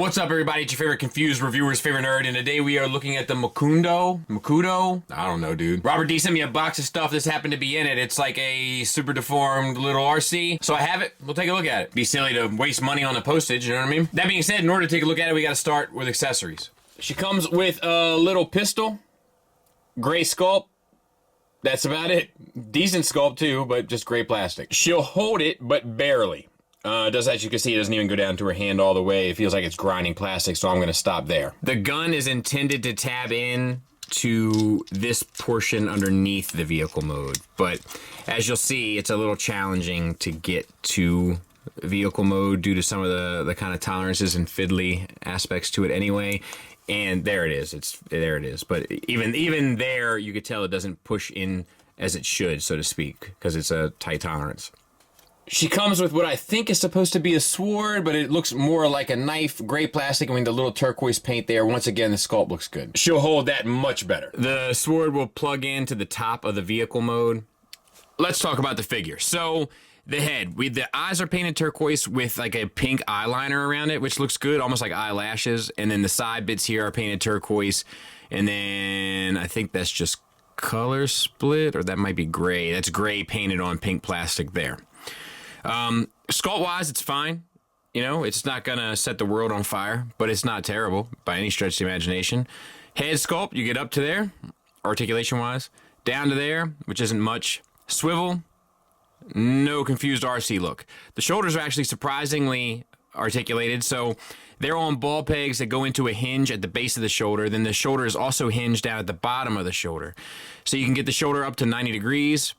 What's up, everybody? It's your favorite confused reviewer's favorite nerd, and today we are looking at the Mukudo? I don't know, dude. Robert D sent me a box of stuff. This happened to be in it. It's like a super deformed little Arcee. So I have it. We'll take a look at it. Be silly to waste money on the postage, you know what I mean? That being said, in order to take a look at it, we gotta start with accessories. She comes with a little pistol, gray sculpt. That's about it. Decent sculpt too, but just gray plastic. She'll hold it, but barely. As you can see, it doesn't even go down to her hand all the way. It feels like it's grinding plastic, so I'm going to stop there. The gun is intended to tab in to this portion underneath the vehicle mode, but as you'll see, it's a little challenging to get to vehicle mode due to some of the kind of tolerances and fiddly aspects to it anyway. And there it is. There it is. But even there, you could tell it doesn't push in as it should, so to speak, because it's a tight tolerance. She comes with what I think is supposed to be a sword, but it looks more like a knife, gray plastic, I mean the little turquoise paint there. Once again, the sculpt looks good. She'll hold that much better. The sword will plug into the top of the vehicle mode. Let's talk about the figure. So, the head. The eyes are painted turquoise with like a pink eyeliner around it, which looks good, almost like eyelashes. And then the side bits here are painted turquoise. And then I think that's just color split, or that might be gray. That's gray painted on pink plastic there. Sculpt wise, it's fine. You know, it's not gonna set the world on fire, but it's not terrible by any stretch of the imagination. Head sculpt, you get up to there, articulation wise, down to there, which isn't much. Swivel, no confused Arcee look. The shoulders are actually surprisingly articulated, so they're on ball pegs that go into a hinge at the base of the shoulder. Then the shoulder is also hinged down at the bottom of the shoulder. So you can get the shoulder up to 90 degrees.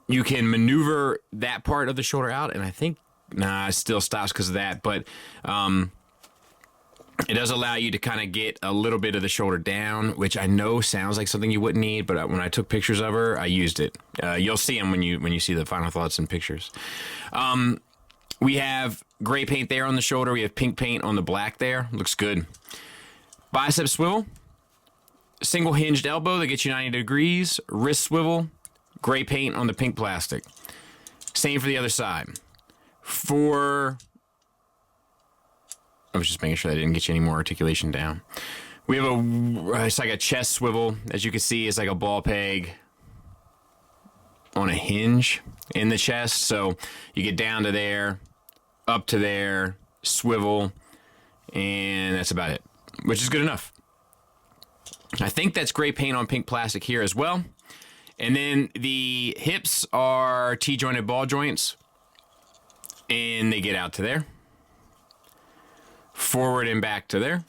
You can maneuver that part of the shoulder out, and I think, it still stops because of that, but it does allow you to kind of get a little bit of the shoulder down, which I know sounds like something you wouldn't need, but when I took pictures of her, I used it. You'll see them when you see the final thoughts and pictures. We have gray paint there on the shoulder. We have pink paint on the black there. Looks good. Bicep swivel. Single hinged elbow that gets you 90 degrees. Wrist swivel. Gray paint on the pink plastic. Same for the other side. I was just making sure I didn't get you any more articulation down. We have it's like a chest swivel. As you can see, it's like a ball peg on a hinge in the chest. So you get down to there, up to there, swivel, and that's about it, which is good enough. I think that's gray paint on pink plastic here as well. And then the hips are T-jointed ball joints, and they get out to there. Forward and back to there.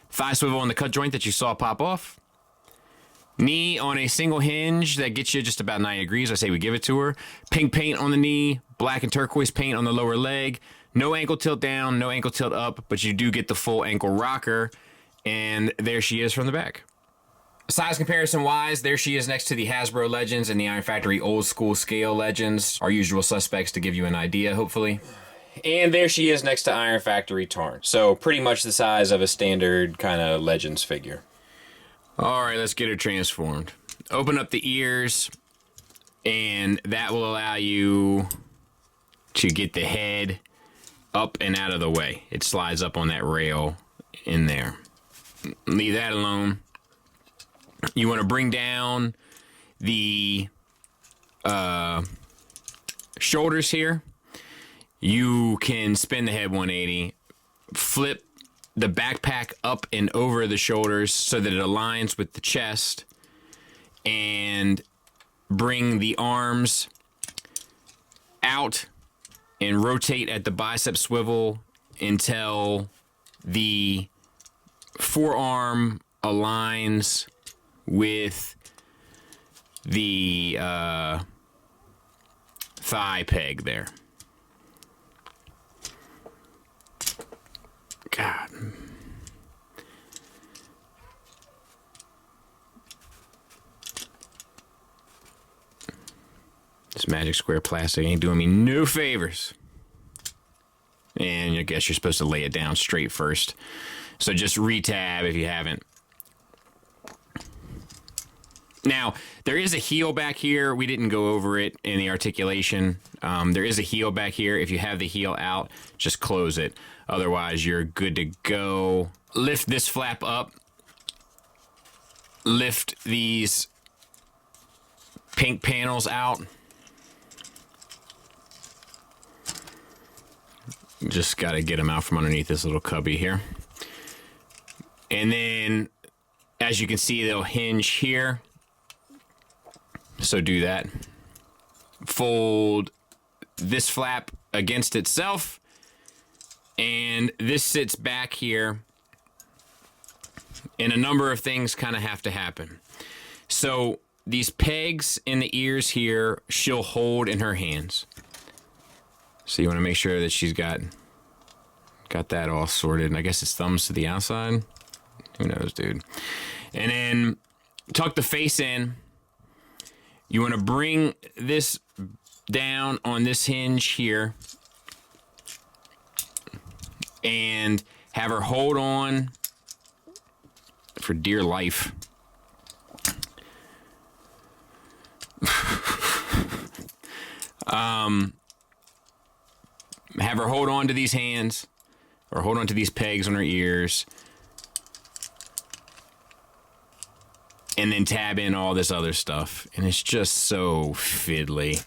Thigh swivel on the cut joint that you saw pop off. Knee on a single hinge that gets you just about 90 degrees. I say we give it to her. Pink paint on the knee, black and turquoise paint on the lower leg. No ankle tilt down, no ankle tilt up, but you do get the full ankle rocker, and there she is from the back. Size comparison wise, there she is next to the Hasbro Legends and the Iron Factory old school scale Legends. Our usual suspects to give you an idea, hopefully. And there she is next to Iron Factory Tarn. So pretty much the size of a standard kind of Legends figure. All right, let's get her transformed. Open up the ears, and that will allow you to get the head up and out of the way. It slides up on that rail in there. Leave that alone. You want to bring down the shoulders here. You can spin the head 180, flip the backpack up and over the shoulders so that it aligns with the chest, and bring the arms out and rotate at the bicep swivel until the forearm aligns with the thigh peg there. God. This magic square plastic ain't doing me no favors. And I guess you're supposed to lay it down straight first. So just re-tab if you haven't. Now, there is a heel back here. We didn't go over it in the articulation. There is a heel back here. If you have the heel out, just close it. Otherwise, you're good to go. Lift this flap up. Lift these pink panels out. Just got to get them out from underneath this little cubby here. And then, as you can see, they'll hinge here. So do that. Fold this flap against itself, and this sits back here, and a number of things kind of have to happen. So these pegs in the ears here, she'll hold in her hands. So you want to make sure that she's got that all sorted. And I guess it's thumbs to the outside. Who knows, dude? And then tuck the face in. You want to bring this down on this hinge here and have her hold on for dear life. Have her hold on to these hands or hold on to these pegs on her ears. And then tab in all this other stuff. And it's just so fiddly.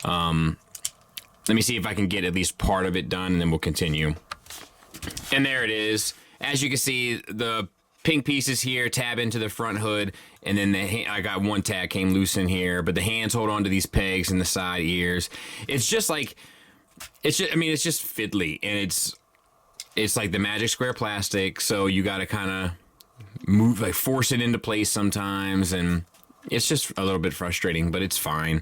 Let me see if I can get at least part of it done, and then we'll continue. And there it is. As you can see, the pink pieces here tab into the front hood, and then I got one tag came loose in here, but the hands hold on to these pegs in the side ears. It's just like, it's just fiddly, and it's like the magic square plastic, so you got to kind of move, like force it into place sometimes, and it's just a little bit frustrating, but it's fine.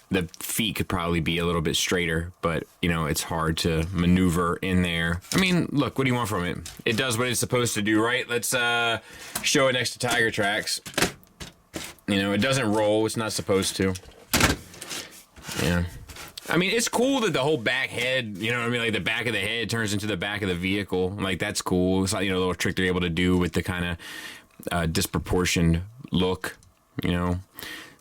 The feet could probably be a little bit straighter, but you know, it's hard to maneuver in there. I mean, look, what do you want from it? It does what it's supposed to do, right? Let's show it next to Tiger Tracks. You know, it doesn't roll, it's not supposed to. Yeah. I mean, it's cool that the whole back head, you know what I mean? Like the back of the head turns into the back of the vehicle. Like, that's cool. It's like, you know, a little trick they're able to do with the kind of disproportioned look, you know?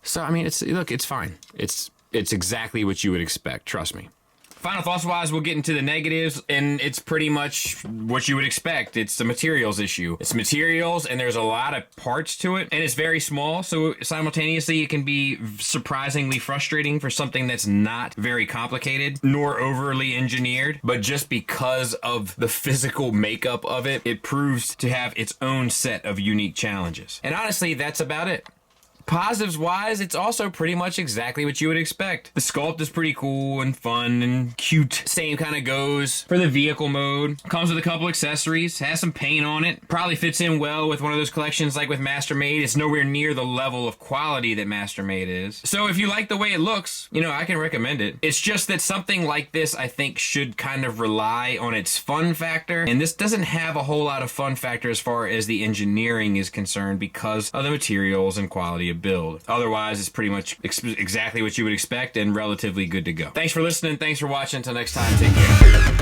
So, I mean, it's fine. It's exactly what you would expect. Trust me. Final thoughts wise, we'll get into the negatives, and it's pretty much what you would expect. It's the materials issue. It's materials, and there's a lot of parts to it, and it's very small, so simultaneously it can be surprisingly frustrating for something that's not very complicated nor overly engineered, but just because of the physical makeup of it, it proves to have its own set of unique challenges. And honestly, that's about it. Positives wise, it's also pretty much exactly what you would expect. The sculpt is pretty cool and fun and cute. Same kind of goes for the vehicle mode. Comes with a couple accessories, has some paint on it. Probably fits in well with one of those collections like with Mastermade. It's nowhere near the level of quality that Mastermade is. So if you like the way it looks, you know, I can recommend it. It's just that something like this, I think, should kind of rely on its fun factor. And this doesn't have a whole lot of fun factor as far as the engineering is concerned because of the materials and quality of build. Otherwise, it's pretty much exactly what you would expect and relatively good to go. Thanks for listening. Thanks for watching. Until next time, take care.